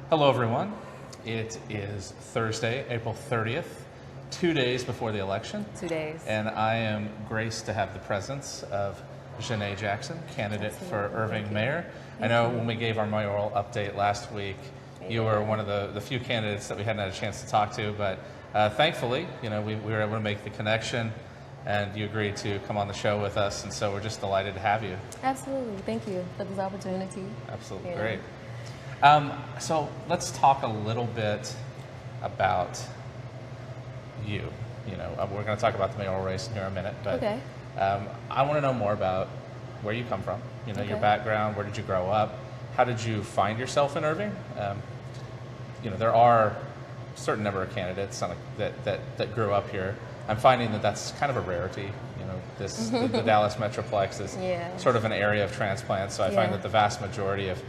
Hello, everyone. It is Thursday, April 30th, 2 days before the election. 2 days. And I am graced to have the presence of Zhanae Jackson, candidate for Irving mayor. I know when we gave our mayoral update last week, you were one of the few candidates that we hadn't had a chance to talk to, but thankfully, we were able to make the connection and you agreed to come on the show with us, and so we're just delighted to have you. Absolutely. Thank you for this opportunity. Absolutely. Great. So let's talk a little bit about you. We're going to talk about the mayoral race in here in a minute, but okay. I want to know more about where you come from, your background, where did you grow up, how did you find yourself in Irving? There are a certain number of candidates that grew up here. I'm finding that that's kind of a rarity. The Dallas Metroplex is sort of an area of transplants, so I find that the vast majority of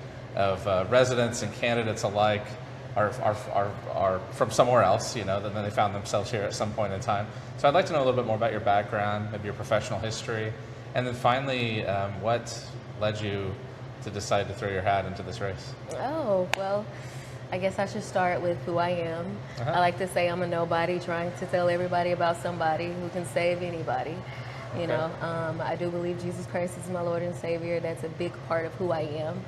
residents and candidates alike are from somewhere else, and then they found themselves here at some point in time. So I'd like to know a little bit more about your background, maybe your professional history, and then finally, what led you to decide to throw your hat into this race? Oh, well, I guess I should start with who I am. I like to say I'm a nobody trying to tell everybody about somebody who can save anybody. I do believe Jesus Christ is my Lord and Savior. That's a big part of who I am.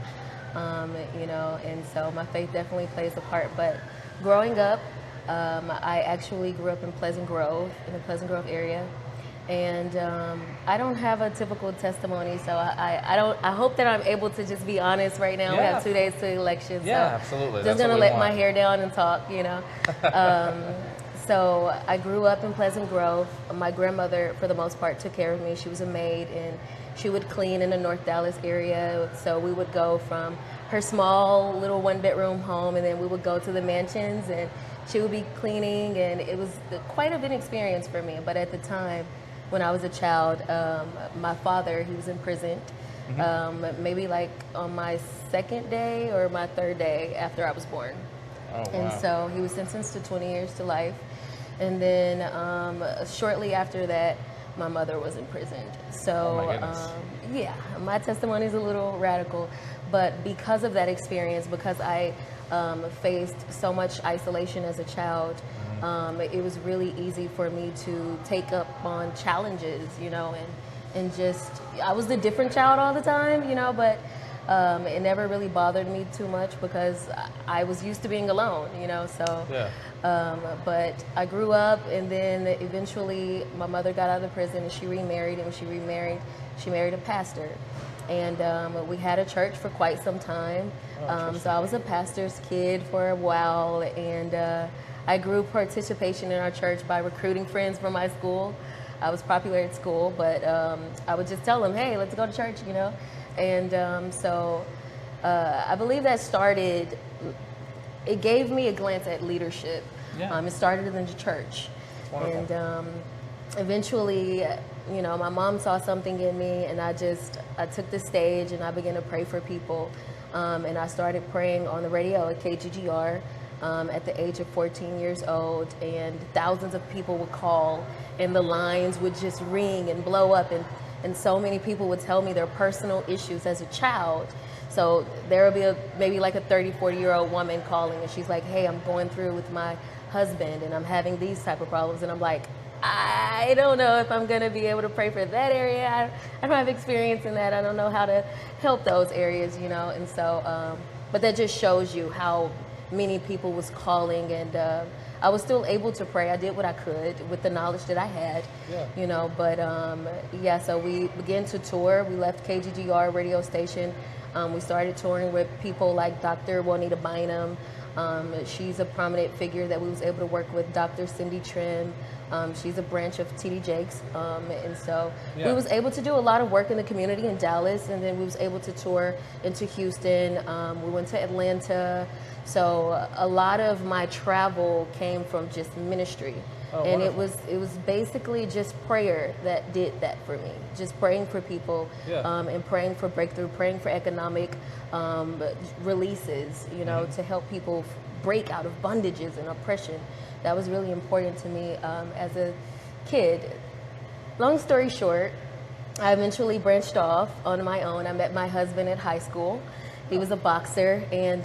And so my faith definitely plays a part. But growing up, I actually grew up in the Pleasant Grove area. And I don't have a typical testimony, so I hope that I'm able to just be honest right now. We have 2 days to the election, so absolutely. Just gonna let my hair down and talk, So I grew up in Pleasant Grove. My grandmother, for the most part, took care of me. She was a maid, and she would clean in the North Dallas area. So we would go from her small little one-bedroom home, and then we would go to the mansions, and she would be cleaning, and it was quite an experience for me. But at the time, when I was a child, my father, he was imprisoned, maybe like on my second day or my third day after I was born. Oh, wow. And so he was sentenced to 20 years to life. And then shortly after that, my mother was imprisoned. So, my testimony is a little radical. But because of that experience, because I faced so much isolation as a child, it was really easy for me to take up on challenges, and just, I was the different child all the time, but it never really bothered me too much because I was used to being alone, but I grew up, and then eventually my mother got out of the prison and she remarried, and when she remarried, she married a pastor. And we had a church for quite some time. So I was a pastor's kid for a while, and I grew participation in our church by recruiting friends from my school. I was popular at school, but I would just tell them, hey, let's go to church, And so I believe that started, it gave me a glance at leadership. It started in the church. And eventually, my mom saw something in me, and I took the stage and I began to pray for people. And I started praying on the radio at KGGR. At the age of 14 years old, and thousands of people would call, and the lines would just ring and blow up, and so many people would tell me their personal issues as a child. So there would be maybe like a 30, 40-year-old woman calling, and she's like, hey, I'm going through with my husband, and I'm having these type of problems, and I'm like, I don't know if I'm gonna be able to pray for that area. I don't have experience in that. I don't know how to help those areas, and so, but that just shows you how many people was calling, and I was still able to pray. I did what I could with the knowledge that I had, but so we began to tour. We left KGGR radio station. We started touring with people like Dr. Juanita Bynum. She's a prominent figure that we was able to work with. Dr. Cindy Trim. She's a branch of T.D. Jakes, and so we was able to do a lot of work in the community in Dallas, and then we was able to tour into Houston. We went to Atlanta. So a lot of my travel came from just ministry. And wonderful. It was basically just prayer that did that for me. Just praying for people, and praying for breakthrough, praying for economic releases, to help people break out of bondages and oppression. That was really important to me as a kid. Long story short, I eventually branched off on my own. I met my husband at high school. He was a boxer, and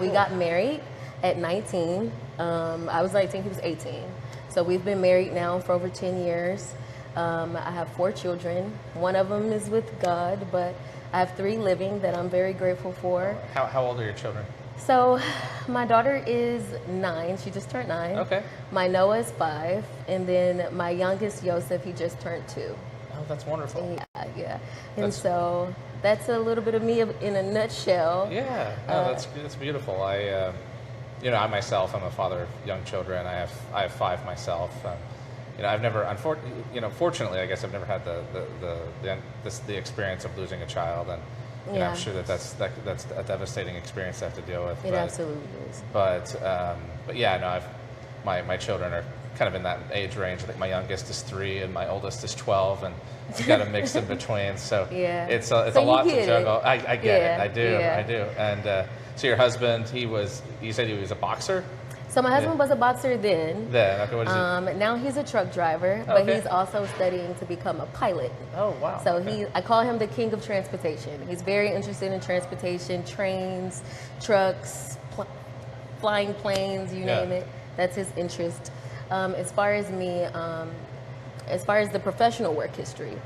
we got married at 19. I was 19, he was 18. So we've been married now for over 10 years. I have 4 children. One of them is with God, but I have 3 living that I'm very grateful for. How old are your children? So my daughter is 9. She just turned 9. Okay. My Noah is 5. And then my youngest, Joseph, he just turned 2. Oh, that's wonderful. Yeah. And so that's a little bit of me in a nutshell. Yeah, no, that's beautiful. I myself, I'm a father of young children. I have 5 myself. I've never, fortunately, I guess I've never had the experience of losing a child, and I'm sure that's a devastating experience to have to deal with. It absolutely is. But yeah, no, my children are kind of in that age range. I think my youngest is 3 and my oldest is 12, and you've got a mix in between. So it's a lot to juggle. I get it. I do. And so your husband, you said he was a boxer? So my husband was a boxer then. Okay, what is he? Now he's a truck driver, but he's also studying to become a pilot. Oh, wow. So I call him the king of transportation. He's very interested in transportation, trains, trucks, flying planes, you name it. That's his interest. As far as me, as far as the professional work history,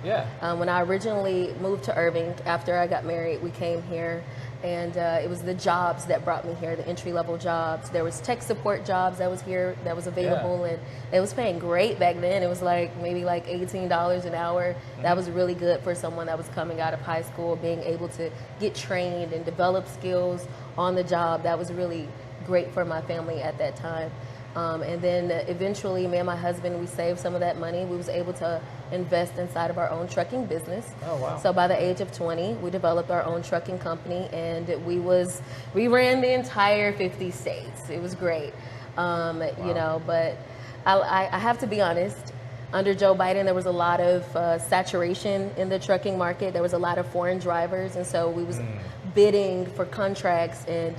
when I originally moved to Irving after I got married, we came here, and it was the jobs that brought me here, the entry-level jobs. There was tech support jobs that was here, that was available, and it was paying great back then. It was maybe $18 an hour. That was really good for someone that was coming out of high school, being able to get trained and develop skills on the job. That was really great for my family at that time. And then eventually, me and my husband, we saved some of that money. We was able to invest inside of our own trucking business. Oh, wow. So by the age of 20, we developed our own trucking company, and we ran the entire 50 states. It was great. Wow. But I have to be honest, under Joe Biden, there was a lot of saturation in the trucking market. There was a lot of foreign drivers, and so we was bidding for contracts, and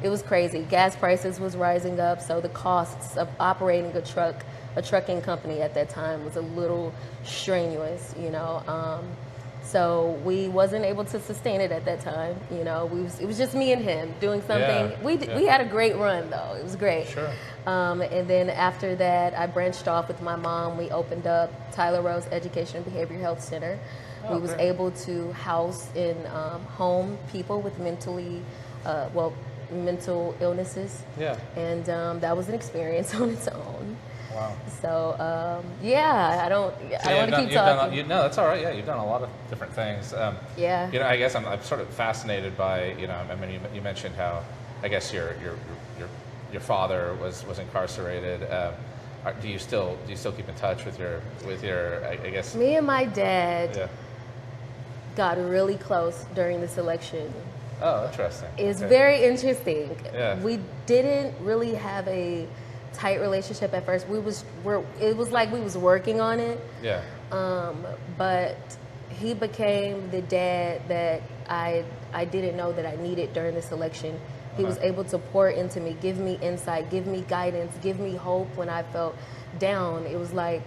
it was crazy. Gas prices was rising up, so the costs of operating a trucking company at that time was a little strenuous, So we wasn't able to sustain it at that time. It was just me and him doing something. We had a great run though. It was great. Sure. And then after that, I branched off with my mom. We opened up Tyler Rose Education and Behavioral Health Center. We was able to house in home people with mental illnesses. Yeah. And that was an experience on its own. Wow. So I don't want to keep talking. No, that's all right. Yeah, you've done a lot of different things. I guess I'm sort of fascinated by you mentioned how I guess your father was incarcerated. Do you still keep in touch with your I guess? Me and my dad got really close during this election. Oh, interesting. It's very interesting. Yeah. We didn't really have a tight relationship at first. It was like we was working on it. Yeah. But he became the dad that I didn't know that I needed during this election. He was able to pour into me, give me insight, give me guidance, give me hope when I felt down. It was like,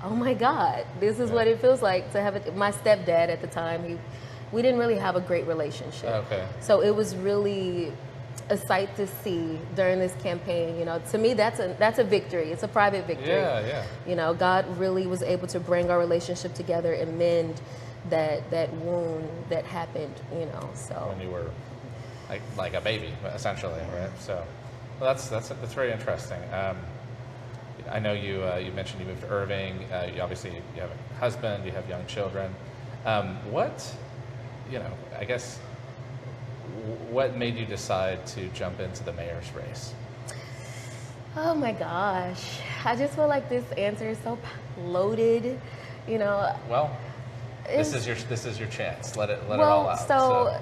oh my God, this is what it feels like to have my stepdad at the time. We didn't really have a great relationship. Okay. So it was really a sight to see during this campaign. To me, that's a victory. It's a private victory. Yeah. God really was able to bring our relationship together and mend that wound that happened. So when you were like a baby, essentially, right? So, well, that's very interesting. I know you mentioned you moved to Irving. You obviously you have a husband. You have young children. I guess, what made you decide to jump into the mayor's race? Oh my gosh, I just feel like this answer is so loaded. Well, this is your chance. Let it all out. So,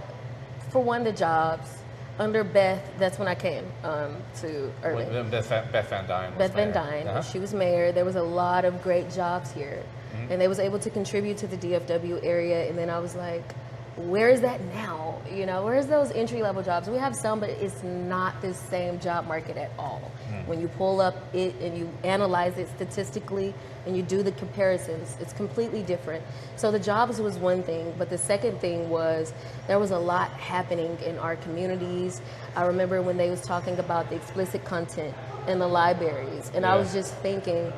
for one, the jobs. Under Beth, that's when I came to Irving. Beth Van Dyne. Beth Van Dyne. She was mayor. There was a lot of great jobs here, and they was able to contribute to the DFW area. And then I was like, where is that now? You know, where's those entry level jobs? We have some, but it's not the same job market at all. When you pull up it and you analyze it statistically and you do the comparisons, it's completely different. So the jobs was one thing, but the second thing was there was a lot happening in our communities. I remember when they was talking about the explicit content in the libraries, and I was just thinking,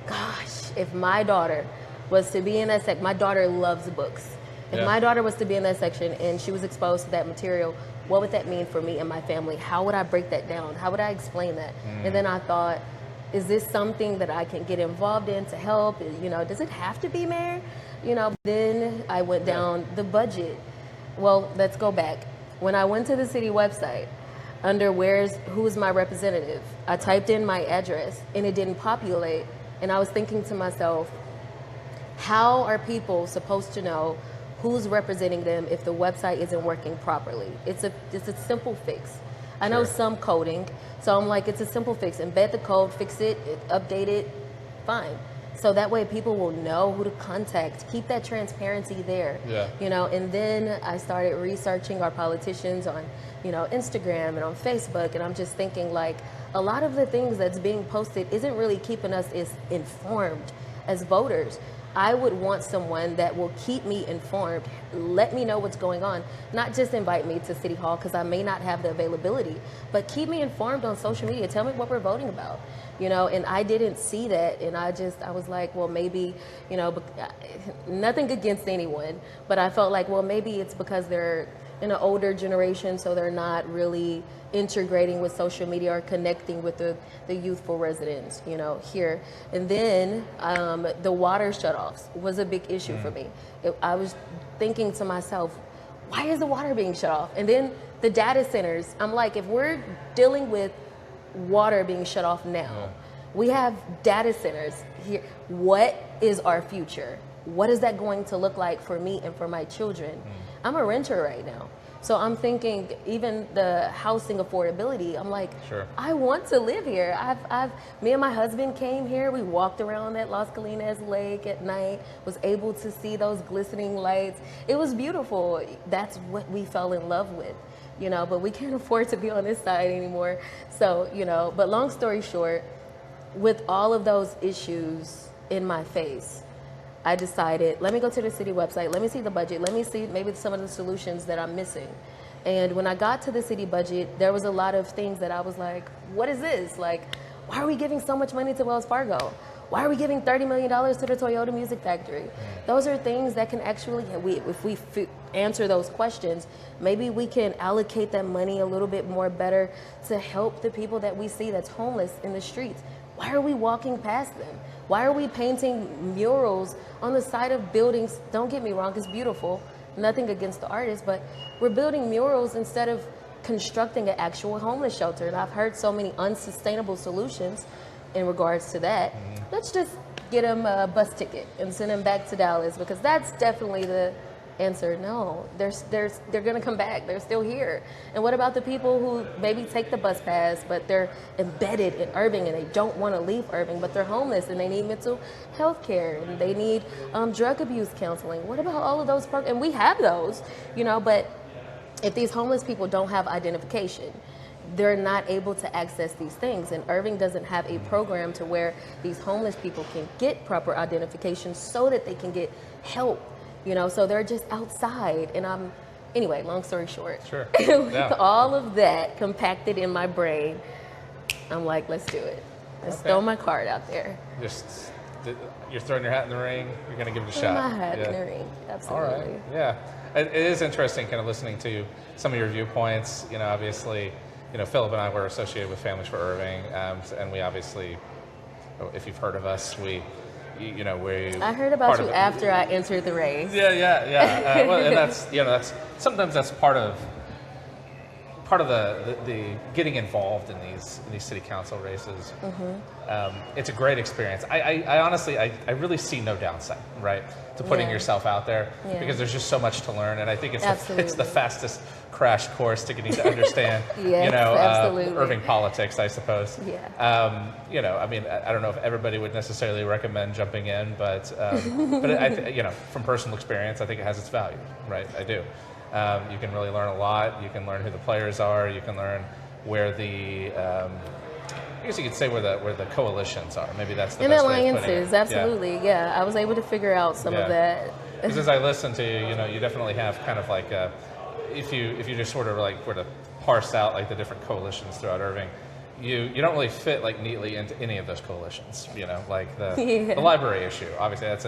gosh, if my daughter was to be in that section, my daughter loves books. If my daughter was to be in that section and she was exposed to that material, what would that mean for me and my family? How would I break that down? How would I explain that? And then I thought, is this something that I can get involved in to help? You know, does it have to be mayor? You know, then I went down the budget. Well, let's go back. When I went to the city website, under who's my representative, I typed in my address and it didn't populate. And I was thinking to myself, how are people supposed to know who's representing them if the website isn't working properly? It's a simple fix. I know some coding, so I'm like, it's a simple fix. Embed the code, fix it, update it, fine. So that way people will know who to contact. Keep that transparency there. You know, and then I started researching our politicians on, you know, Instagram and on Facebook, and I'm just thinking like a lot of the things that's being posted isn't really keeping us as informed as voters. I would want someone that will keep me informed, let me know what's going on, not just invite me to City Hall because I may not have the availability, but keep me informed on social media. Tell me what we're voting about, you know, and I didn't see that. And I was like, well, maybe, you know, nothing against anyone, but I felt like, well, maybe it's because they're in an older generation, so they're not really integrating with social media or connecting with the youthful residents, you know, here. And then the water shutoffs was a big issue for me. I was thinking to myself, why is the water being shut off? And then the data centers, I'm like, if we're dealing with water being shut off now, we have data centers here. What is our future? What is that going to look like for me and for my children? I'm a renter right now. So I'm thinking even the housing affordability, I'm like, I want to live here. Me and my husband came here. We walked around that Las Colinas Lake at night, was able to see those glistening lights. It was beautiful. That's what we fell in love with, you know, but we can't afford to be on this side anymore. So, you know, but long story short, with all of those issues in my face, I decided, let me go to the city website, let me see the budget, let me see maybe some of the solutions that I'm missing. And when I got to the city budget, there was a lot of things that I was like, what is this? Like, why are we giving so much money to Wells Fargo? Why are we giving $30 million to the Toyota Music Factory? Those are things that can actually, if we answer those questions, maybe we can allocate that money a little bit more better to help the people that we see that's homeless in the streets. Why are we walking past them? Why are we painting murals on the side of buildings? Don't get me wrong, it's beautiful. Nothing against the artists, but we're building murals instead of constructing an actual homeless shelter. And I've heard so many unsustainable solutions in regards to that. Let's just get them a bus ticket and send them back to Dallas, because that's definitely the answer. No, they're gonna come back. They're still here. And what about the people who maybe take the bus pass, but they're embedded in Irving and they don't want to leave Irving, but they're homeless and they need mental health care and they need drug abuse counseling? What about all of those programs? And we have those, you know, but if these homeless people don't have identification, they're not able to access these things. And Irving doesn't have a program to where these homeless people can get proper identification so that they can get help. You know, so they're just outside. And anyway, long story short, with all of that compacted in my brain, I'm like, let's do it. Let's throw my card out there. You're throwing your hat in the ring. You're going to give it a shot. My hat in the ring, absolutely. All right, yeah. It is interesting kind of listening to some of your viewpoints. You know, obviously, you know, Philip and I were associated with Families for Irving, and we obviously, if you've heard of us, I heard about you after I entered the race. Yeah. Well, and that's sometimes that's part of part of the getting involved in these city council races. It's a great experience. I honestly, I really see no downside, right, to putting yourself out there, because there's just so much to learn, and I think it's the fastest crash course to getting to understand, Irving politics, I suppose. You know, I mean, I don't know if everybody would necessarily recommend jumping in, but you know, from personal experience, I think it has its value, right? I do. You can really learn a lot. You can learn who the players are. You can learn where the, I guess you could say where the coalitions are. Maybe that's the best way of putting it. Alliances, absolutely. Yeah, I was able to figure out some of that. Because as I listen to you, you know, you definitely have kind of like if you just sort of like were to parse out like the different coalitions throughout Irving, you don't really fit like neatly into any of those coalitions. You know, like the library issue. Obviously, that's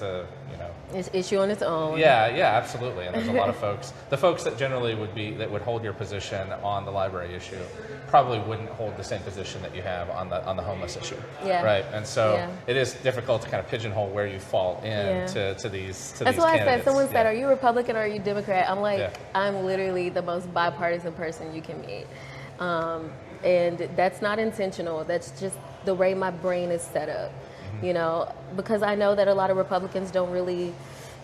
a you know, it's issue on its own. Yeah, absolutely. And there's a lot of folks. The folks that generally would hold your position on the library issue probably wouldn't hold the same position that you have on the homeless issue. Right. And so it is difficult to kind of pigeonhole where you fall in to these. That's why I said, someone said, "Are you Republican or are you Democrat?" I'm like, I'm literally the most bipartisan person you can meet. And that's not intentional. That's just the way my brain is set up, you know, because I know that a lot of Republicans don't really,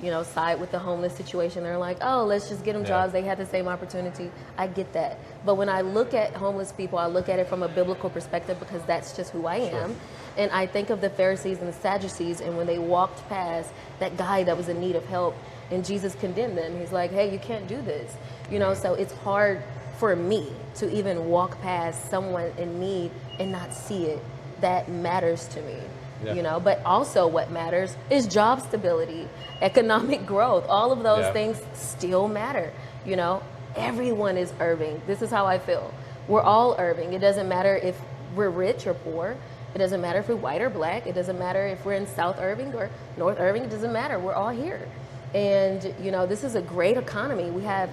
you know, side with the homeless situation. They're like, oh, let's just get them jobs. They had the same opportunity. I get that. But when I look at homeless people, I look at it from a biblical perspective, because that's just who I am. And I think of the Pharisees and the Sadducees, and when they walked past that guy that was in need of help, and Jesus condemned them. He's like, hey, you can't do this. You know, so it's hard for me to even walk past someone in need and not see it. That matters to me, you know. But also what matters is job stability, economic growth. All of those things still matter, you know. Everyone is Irving. This is how I feel. We're all Irving. It doesn't matter if we're rich or poor. It doesn't matter if we're white or black. It doesn't matter if we're in South Irving or North Irving. It doesn't matter. We're all here. And, you know, this is a great economy. We have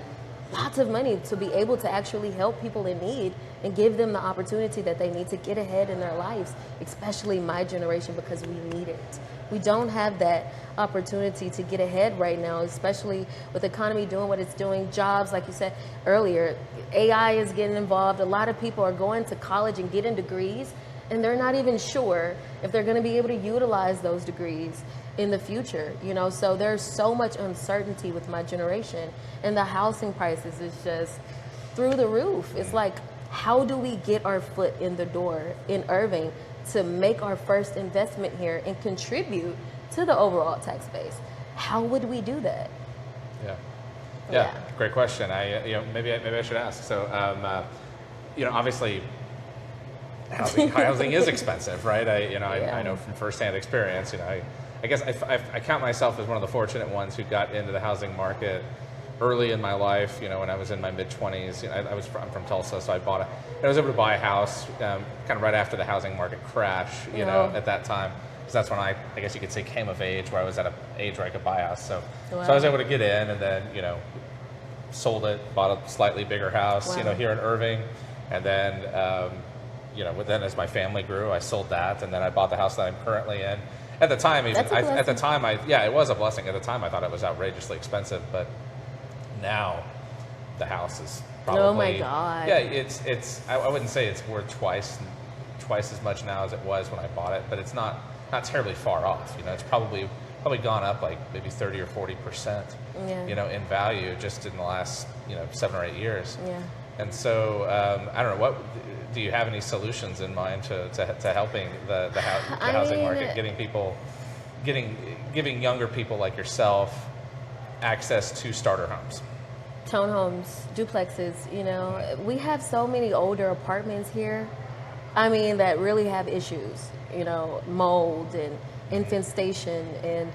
lots of money to be able to actually help people in need and give them the opportunity that they need to get ahead in their lives, especially my generation, because we need it. We don't have that opportunity to get ahead right now, especially with the economy doing what it's doing. Jobs, like you said earlier, AI is getting involved. A lot of people are going to college and getting degrees, and they're not even sure if they're going to be able to utilize those degrees in the future, you know. So there's so much uncertainty with my generation, and the housing prices is just through the roof. It's like, how do we get our foot in the door in Irving to make our first investment here and contribute to the overall tax base? How would we do that? Yeah, great question. You know, maybe I should ask. So, you know, obviously, housing is expensive, right? I know from firsthand experience. You know, I guess I count myself as one of the fortunate ones who got into the housing market early in my life. You know, when I was in my mid-20s, you know, I'm from Tulsa, so I was able to buy a house kind of right after the housing market crash. You know, at that time, because that's when I guess you could say came of age, where I was at an age where I could buy a house. So I was able to get in, and then, you know, sold it, bought a slightly bigger house, you know, here in Irving, and then you know, then as my family grew, I sold that, and then I bought the house that I'm currently in. At the time, it was a blessing. At the time, I thought it was outrageously expensive, but now the house is probably, oh my God. Yeah, it's I wouldn't say it's worth twice as much now as it was when I bought it, but it's not terribly far off. You know, it's probably gone up like maybe 30 or 40%, you know, in value just in the last, you know, 7 or 8 years. And so I don't know, what do you have any solutions in mind to helping the housing market, giving younger people like yourself access to starter homes? Townhomes, duplexes, you know, we have so many older apartments here, I mean, that really have issues, you know, mold and infestation, and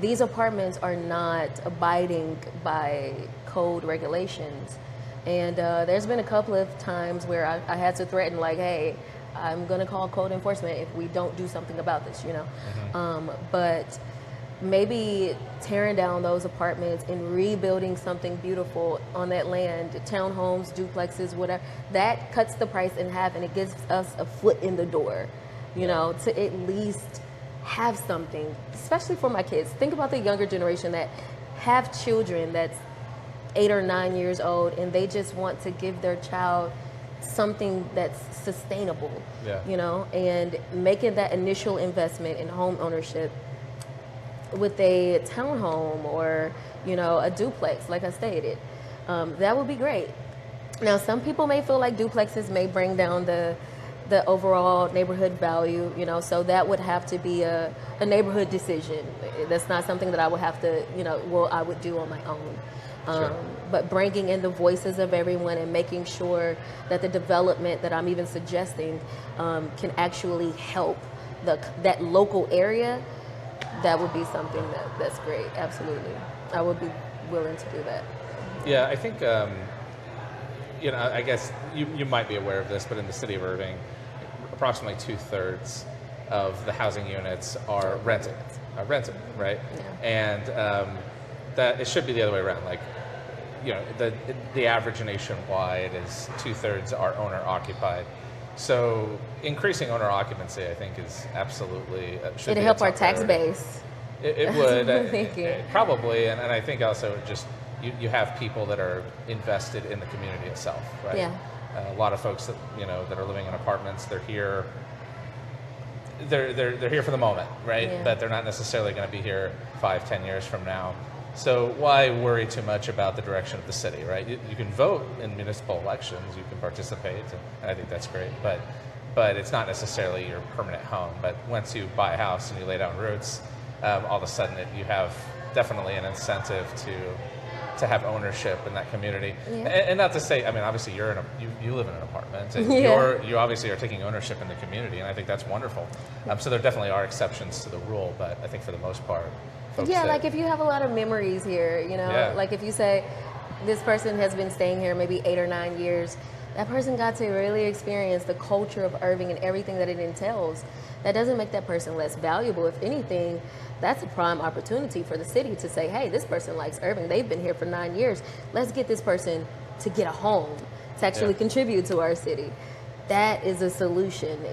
these apartments are not abiding by code regulations. And there's been a couple of times where I had to threaten, like, hey, I'm going to call code enforcement if we don't do something about this, you know. But maybe tearing down those apartments and rebuilding something beautiful on that land, townhomes, duplexes, whatever, that cuts the price in half, and it gives us a foot in the door, you know, to at least have something, especially for my kids. Think about the younger generation that have children that's 8 or 9 years old, and they just want to give their child something that's sustainable, Yeah. you know, and making that initial investment in home ownership with a townhome or, you know, a duplex, like I stated, that would be great. Now, some people may feel like duplexes may bring down the overall neighborhood value, you know, so that would have to be a neighborhood decision. That's not something that I would have to, you know, well, I would do on my own. Sure. But bringing in the voices of everyone and making sure that the development that I'm even suggesting can actually help that local area, that would be something that's great. Absolutely. I would be willing to do that. Yeah, I think, you know, I guess you might be aware of this, but in the city of Irving, approximately 2/3 of the housing units are rented, right? Yeah. And that it should be the other way around. Like, you know, the average nationwide is 2/3 are owner occupied. So increasing owner occupancy, I think, is absolutely should It'd be a help our top tax priority. base. It That's would what I'm thinking. probably, and I think also just you have people that are invested in the community itself, right? Yeah. A lot of folks that that are living in apartments, they're here. They're here for the moment, right? Yeah. But they're not necessarily going to be here 5-10 years from now. So why worry too much about the direction of the city, right? You can vote in municipal elections, you can participate, and I think that's great. But it's not necessarily your permanent home. But once you buy a house and you lay down roots, all of a sudden you have definitely an incentive to have ownership in that community. Yeah. And not to say, I mean, obviously you live in an apartment, and Yeah. you obviously are taking ownership in the community, and I think that's wonderful. So there definitely are exceptions to the rule, but I think for the most part, folks Yeah, that- like if you have a lot of memories here, you know, Yeah. like if you say this person has been staying here maybe 8 or 9 years, that person got to really experience the culture of Irving and everything that it entails. That doesn't make that person less valuable. If anything, that's a prime opportunity for the city to say, hey, this person likes Irving. They've been here for 9 years. Let's get this person to get a home, to actually Yeah. contribute to our city. That is a solution.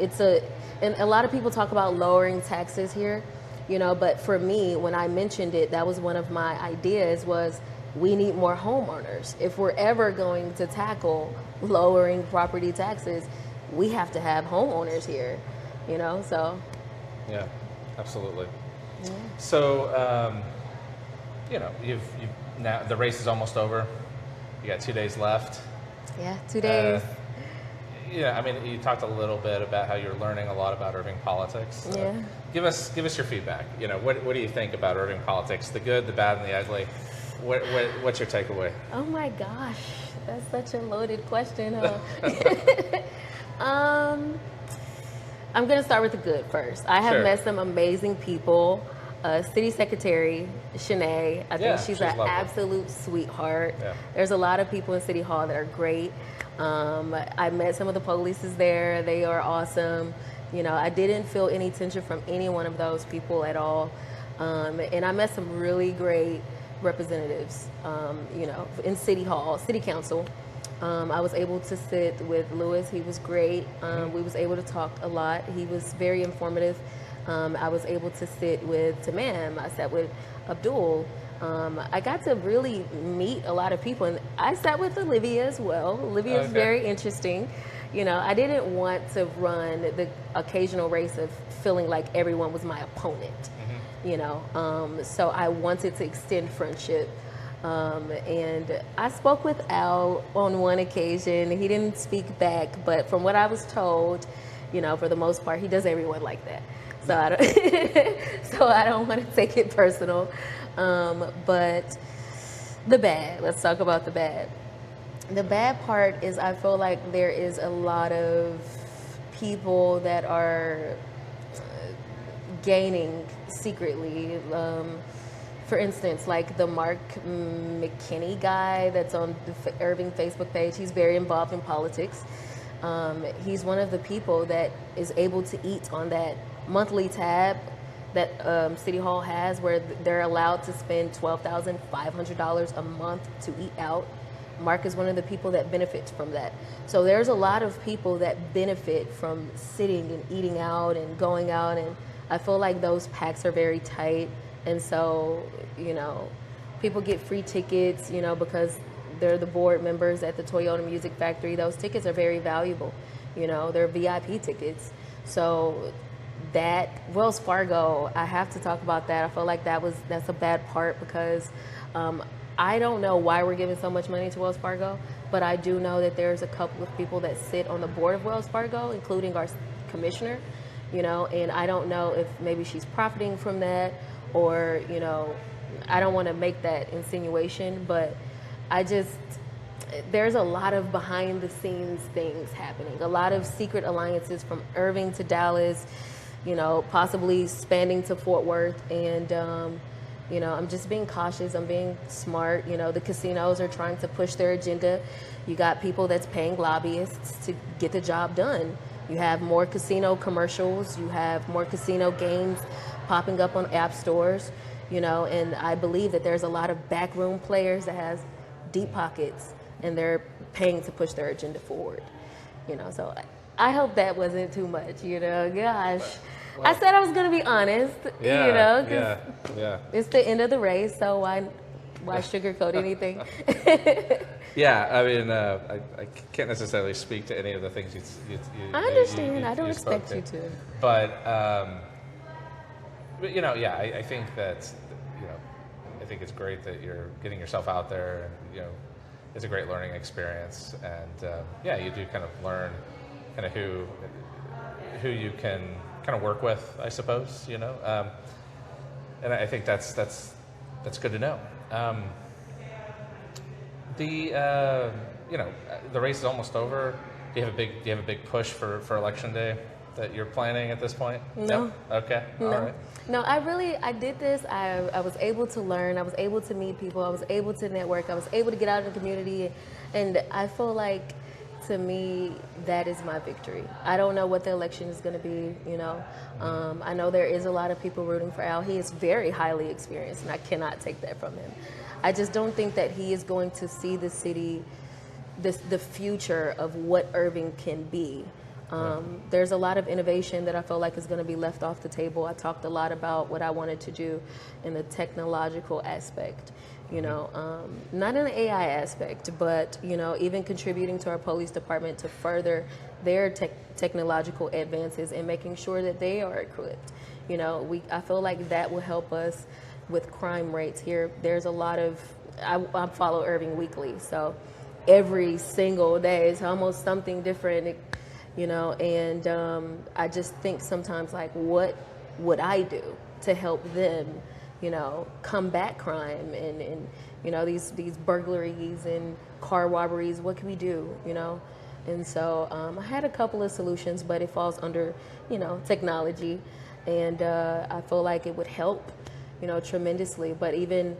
And a lot of people talk about lowering taxes here, you know, but for me, when I mentioned it, that was one of my ideas was we need more homeowners. If we're ever going to tackle lowering property taxes, we have to have homeowners here, you know, so. Yeah, absolutely. Yeah. So, you know, you've now the race is almost over. You got 2 days left. Yeah, 2 days. Yeah, I mean, you talked a little bit about how you're learning a lot about Irving politics. Yeah. Give us your feedback. You know, what do you think about Irving politics? The good, the bad, and the ugly. What's your takeaway? Oh my gosh, that's such a loaded question, huh? I'm gonna start with the good first. I have Sure. met some amazing people. City Secretary Zhanae, I Yeah, think she's she's an lovely. absolute sweetheart. Yeah. There's a lot of people in City Hall that are great. I met some of the polices there. They are awesome. You know, I didn't feel any tension from any one of those people at all. And I met some really great representatives, you know, in City Hall, City Council. I was able to sit with Lewis. He was great. We was able to talk a lot. He was very informative. I was able to sit with Tamam. I sat with Abdul. I got to really meet a lot of people, and I sat with Olivia as well. Olivia is Okay. very interesting. You know, I didn't want to run the occasional race of feeling like everyone was my opponent. You know, so I wanted to extend friendship. And I spoke with Al on one occasion. He didn't speak back, but from what I was told, you know, for the most part, he does everyone like that. So I don't, so I don't want to take it personal. But the bad, let's talk about the bad. The bad part is I feel like there is a lot of people that are gaining secretly. For instance, like the Mark McKinney guy that's on the Irving Facebook page, he's very involved in politics. He's one of the people that is able to eat on that monthly tab that City Hall has, where they're allowed to spend $12,500 a month to eat out. Mark is one of the people that benefits from that. So there's a lot of people that benefit from sitting and eating out and going out, and I feel like those packs are very tight. And so, you know, people get free tickets, you know, because they're the board members at the Toyota Music Factory. Those tickets are very valuable, you know, they're VIP tickets. So that Wells Fargo, I have to talk about that. I feel like that's a bad part because I don't know why we're giving so much money to Wells Fargo, but I do know that there's a couple of people that sit on the board of Wells Fargo, including our commissioner, you know, and I don't know if maybe she's profiting from that or, you know, I don't want to make that insinuation, but there's a lot of behind the scenes things happening, a lot of secret alliances from Irving to Dallas, you know, possibly spanning to Fort Worth. And, you know, I'm just being cautious. I'm being smart. You know, the casinos are trying to push their agenda. You got people that's paying lobbyists to get the job done. You have more casino commercials. You have more casino games popping up on app stores, you know, and I believe that there's a lot of backroom players that has deep pockets and they're paying to push their agenda forward, you know. So I hope that wasn't too much, you know. Gosh, well, I said I was going to be honest, you know, because it's the end of the race, so why sugarcoat anything? Yeah, I mean, I can't necessarily speak to any of the things you I understand. I don't expect you to. But you know, yeah, I think that, you know, I think it's great that you're getting yourself out there, and you know, it's a great learning experience, and yeah, you do kind of learn kind of who you can kind of work with, I suppose, you know, and I think that's good to know. You know, the race is almost over. Do you have a big push for election day that you're planning at this point? No. Okay. No. All right. No, I did this. I was able to learn. I was able to meet people. I was able to network. I was able to get out in the community. And I feel like, to me, that is my victory. I don't know what the election is going to be, you know. I know there is a lot of people rooting for Al. He is very highly experienced, and I cannot take that from him. I just don't think that he is going to see the city, the future of what Irving can be. There's a lot of innovation that I feel like is going to be left off the table. I talked a lot about what I wanted to do in the technological aspect, you know, not in the AI aspect, but, you know, even contributing to our police department to further their technological advances and making sure that they are equipped. You know, I feel like that will help us with crime rates here. There's a lot of, I follow Irving weekly, so every single day is almost something different, you know, and I just think sometimes, like, what would I do to help them, you know, combat crime and you know, these burglaries and car robberies, what can we do, you know? And so I had a couple of solutions, but it falls under, you know, technology, and I feel like it would help, you know, tremendously. But even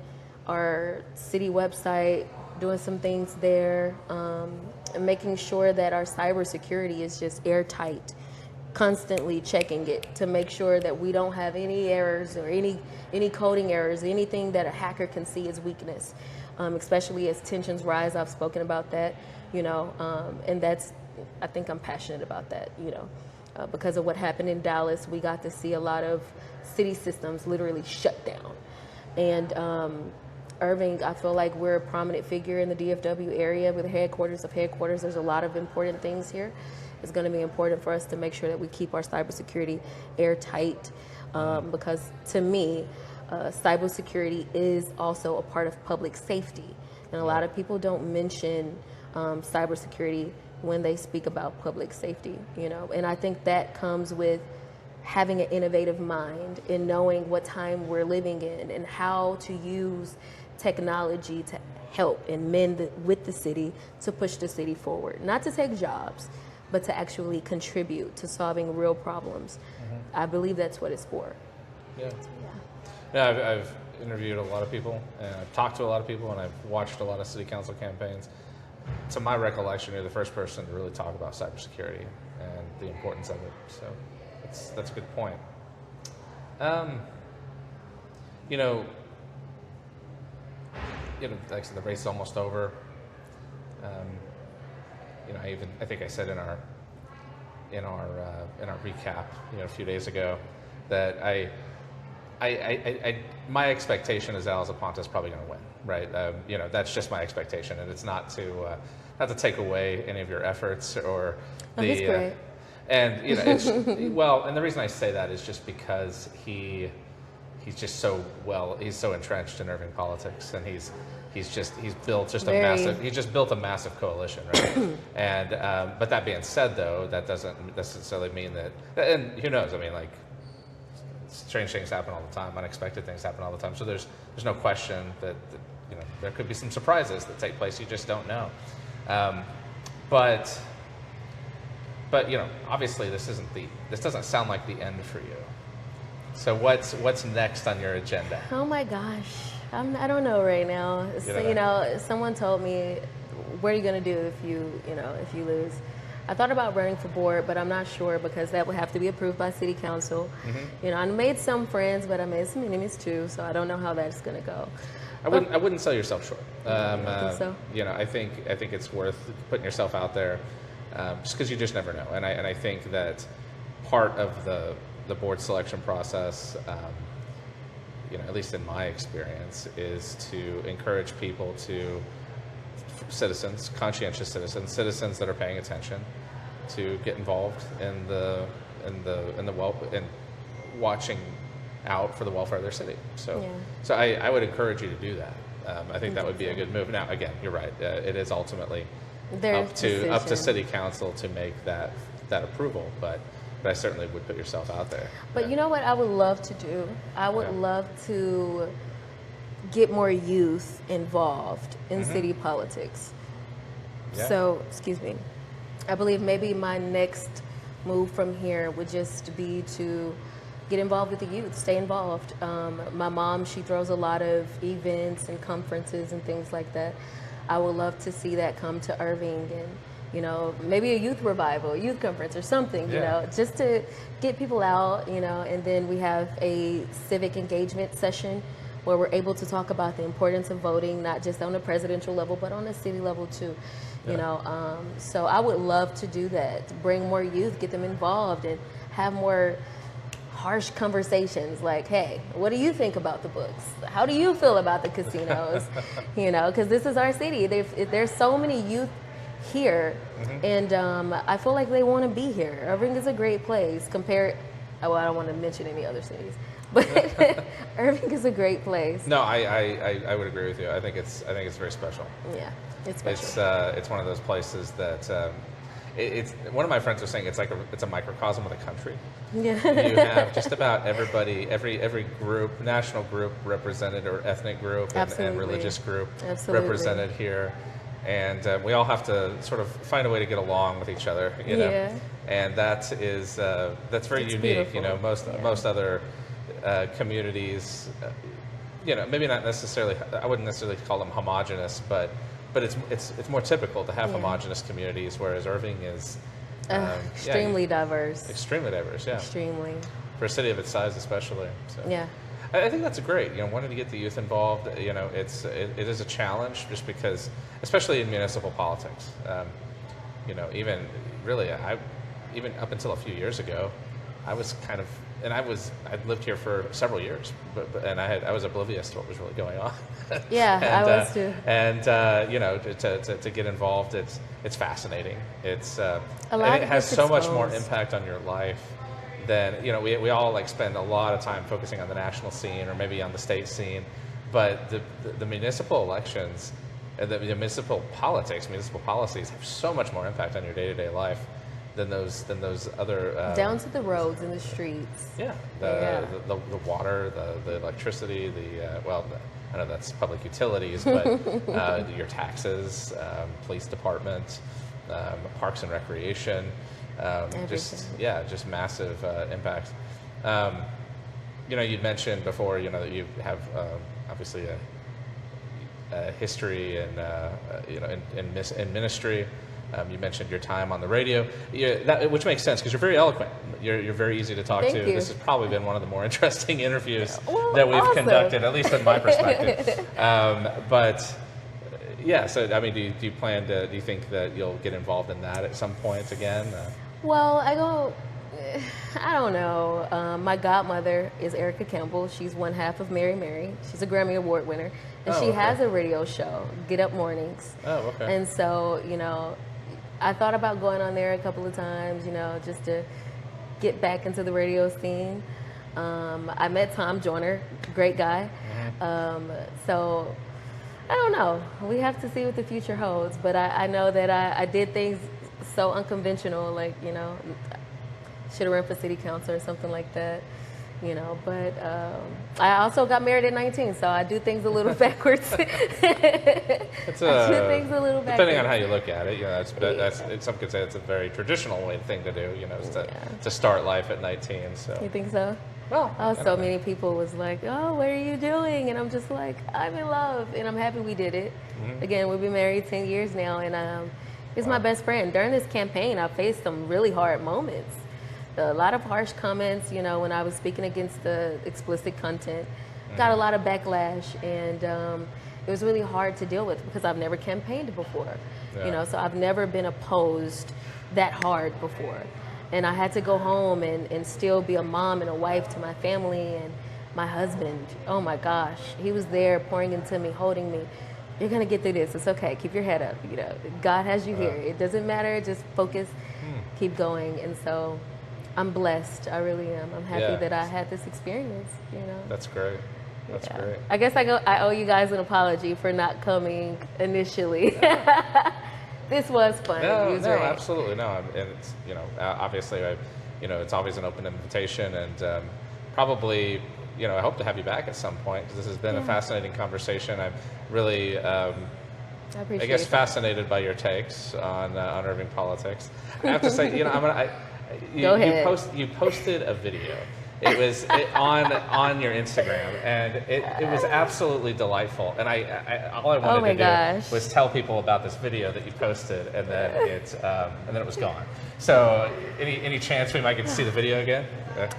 our city website, doing some things there, and making sure that our cybersecurity is just airtight, constantly checking it to make sure that we don't have any errors or any coding errors, anything that a hacker can see as weakness, especially as tensions rise. I've spoken about that, you know, and I think I'm passionate about that, you know. Because of what happened in Dallas, we got to see a lot of city systems literally shut down. And Irving, I feel like we're a prominent figure in the DFW area. With the headquarters of headquarters, there's a lot of important things here. It's going to be important for us to make sure that we keep our cybersecurity airtight, because to me, cybersecurity is also a part of public safety. And a lot of people don't mention cybersecurity when they speak about public safety, you know. And I think that comes with having an innovative mind and knowing what time we're living in and how to use technology to help and mend with the city to push the city forward. Not to take jobs, but to actually contribute to solving real problems. I believe that's what it's for. Yeah, I've interviewed a lot of people, and I've talked to a lot of people, and I've watched a lot of city council campaigns. To my recollection, you're the first person to really talk about cybersecurity and the importance of it. So that's a good point. You know, like I said, the race is almost over. You know, I think I said in our recap, you know, a few days ago, that my expectation is that Alzaponte is probably going to win, right? That's just my expectation, and it's not to take away any of your efforts or he's great. and it's well, and the reason I say that is just because he's just he's so entrenched in Irving politics, and he's built a massive coalition, right? And but that being said, though, that doesn't necessarily mean that, and who knows? I mean, like, strange things happen all the time, unexpected things happen all the time. So there's no question that there could be some surprises that take place. You just don't know. But obviously this doesn't sound like the end for you. So what's next on your agenda? Oh my gosh, I don't know right now. So, someone told me, what are you going to do if you lose? I thought about running for board, but I'm not sure because that would have to be approved by city council. Mm-hmm. I made some friends, but I made some enemies too. So I don't know how that's going to go. I wouldn't sell yourself short. I think so. I think it's worth putting yourself out there, just because you just never know. And I think that part of the board selection process, at least in my experience, is to encourage people citizens, conscientious citizens that are paying attention, to get involved in watching out for the welfare of their city. So I would encourage you to do that. I think that would be a good move. Now, again, you're right. It is ultimately up to city council to make that approval, but I certainly would put yourself out there. But you know what I would love to do? I would love to get more youth involved in city politics. Yeah. So, excuse me, I believe maybe my next move from here would just be to get involved with the youth, stay involved. My mom, she throws a lot of events and conferences and things like that. I would love to see that come to Irving, and maybe a youth revival, a youth conference or something, just to get people out, and then we have a civic engagement session where we're able to talk about the importance of voting, not just on a presidential level, but on a city level too. So I would love to do that, to bring more youth, get them involved, and have more harsh conversations like, hey, what do you think about the books? How do you feel about the casinos? Because this is our city. There's so many youth here, and I feel like they want to be here. Irving is a great place I don't want to mention any other cities, but Irving is a great place. No, I would agree with you. I think it's very special. Yeah, it's special. It's one of those places that it's. One of my friends was saying it's a microcosm of the country. Yeah. You have just about everybody, every group, national group represented, or ethnic group and religious group represented here. And we all have to sort of find a way to get along with each other, and that's very unique. Beautiful. Most other communities, maybe not necessarily. I wouldn't necessarily call them homogenous, but it's more typical to have homogenous communities, whereas Irving is extremely diverse. Extremely diverse, yeah. Extremely. For a city of its size, especially. So. Yeah. I think that's great. Wanting to get the youth involved. It is a challenge, just because, especially in municipal politics. Even really, even up until a few years ago, I was kind of, and I'd lived here for several years, and I was oblivious to what was really going on. Yeah, and, I was too. And to get involved, it's fascinating. And it has so much more impact on your life. Then we all spend a lot of time focusing on the national scene or maybe on the state scene, but the municipal elections, the municipal politics, municipal policies have so much more impact on your day-to-day life than those other down to the roads and the streets. Yeah, the water, the electricity, I know that's public utilities, but your taxes, police department, parks and recreation. Just massive impact. You'd mentioned before, that you have obviously a history in ministry. You mentioned your time on the radio, which makes sense because you're very eloquent. You're very easy to talk to. Thank you. This has probably been one of the more interesting interviews that we've conducted, at least in my perspective. So I mean, do you think that you'll get involved in that at some point again? Well, I go, I don't know. My godmother is Erica Campbell. She's one half of Mary Mary. She's a Grammy Award winner. And she has a radio show, Get Up Mornings. Oh, okay. And so, you know, I thought about going on there a couple of times, you know, just to get back into the radio scene. I met Tom Joyner, great guy. So I don't know. We have to see what the future holds. But I know that I did things so unconventional, like, you know, should have run for city council or something like that, you know. But I also got married at 19, so I do things a little backwards. I do things a little backwards. Depending on how you look at it, you know, some could say it's a very traditional thing to do, you know, is to start life at 19. So you think so? Well, so many people was like, "Oh, what are you doing?" And I'm just like, "I'm in love," and I'm happy we did it. Again, we've been married 10 years now, and he's my best friend. During this campaign, I faced some really hard moments. A lot of harsh comments, you know, when I was speaking against the explicit content. Got a lot of backlash, and it was really hard to deal with because I've never campaigned before, you know, so I've never been opposed that hard before. And I had to go home and still be a mom and a wife to my family, and my husband, oh my gosh, he was there pouring into me, holding me. You're gonna get through this, it's okay, keep your head up, you know, God has you here. It doesn't matter, just focus, keep going. And so I'm blessed, I really am. I'm happy that I had this experience, you know. That's great. That's great. I guess I owe you guys an apology for not coming initially. This was fun. No, absolutely no. And it's, you know, obviously, you know, it's always an open invitation, and probably, you know, I hope to have you back at some point, because this has been a fascinating conversation. I'm really, I guess, fascinated by your takes on Irving politics. I have to say, you know, you posted a video. It was on your Instagram, and it was absolutely delightful. And all I wanted to do was tell people about this video that you posted, and then it was gone. So any chance we might get to see the video again?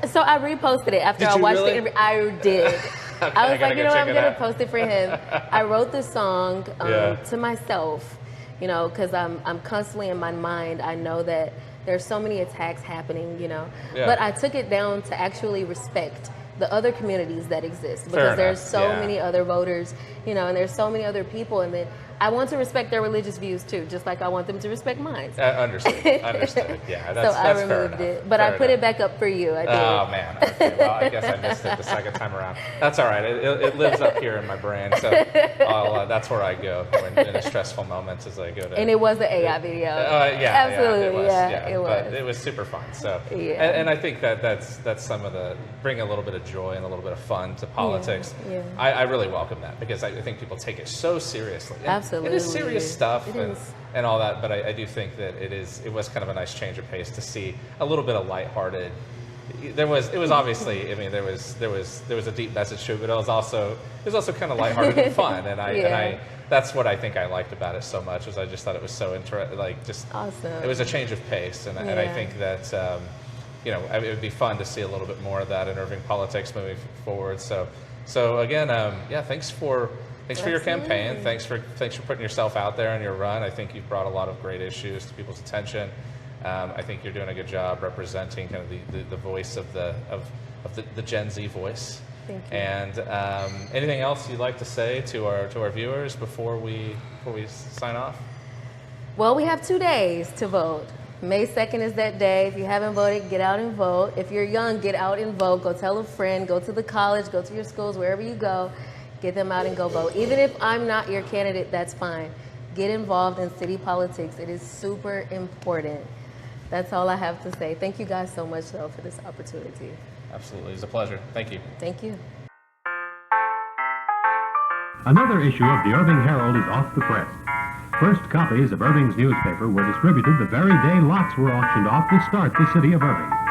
So I reposted it after I watched the interview. I did. Okay, I was like, you know what, I'm gonna post it for him. I wrote the song to myself, you know, because I'm constantly in my mind. I know that there's so many attacks happening, you know, but I took it down to actually respect the other communities that exist, because there's so many other voters, you know, and there's so many other people, and then I want to respect their religious views too, just like I want them to respect mine. Understood. Yeah, that's so I removed it, but I put it back up for you. I did. Oh man. Okay. Well, I guess I missed it the second time around. That's all right. It lives up here in my brain, so that's where I go in a stressful moments, as I go to. And it was the AI video. Absolutely. It was. But it was super fun. So, and I think that's some of the bring a little bit of joy and a little bit of fun to politics. I really welcome that, because I think people take it so seriously. Absolutely. It is serious stuff and all that, but I do think that it was kind of a nice change of pace to see a little bit of lighthearted. It was obviously, I mean, there was a deep message to it, but it was also kind of lighthearted and fun, and I that's what I think I liked about it so much, was I just thought it was so awesome. It was a change of pace, and I think that you know, it would be fun to see a little bit more of that in Irving politics moving forward. So again, thanks for your campaign. Thanks for putting yourself out there in your run. I think you've brought a lot of great issues to people's attention. I think you're doing a good job representing kind of the voice of the Gen Z voice. Thank you. And anything else you'd like to say to our viewers before we sign off? Well, we have 2 days to vote. May 2nd is that day. If you haven't voted, get out and vote. If you're young, get out and vote. Go tell a friend. Go to the college. Go to your schools, wherever you go. Get them out and go vote. Even if I'm not your candidate, that's fine. Get involved in city politics. It is super important. That's all I have to say. Thank you guys so much, though, for this opportunity. Absolutely. It's a pleasure. Thank you. Thank you. Another issue of the Irving Herald is off the press. First copies of Irving's newspaper were distributed the very day lots were auctioned off to start the city of Irving.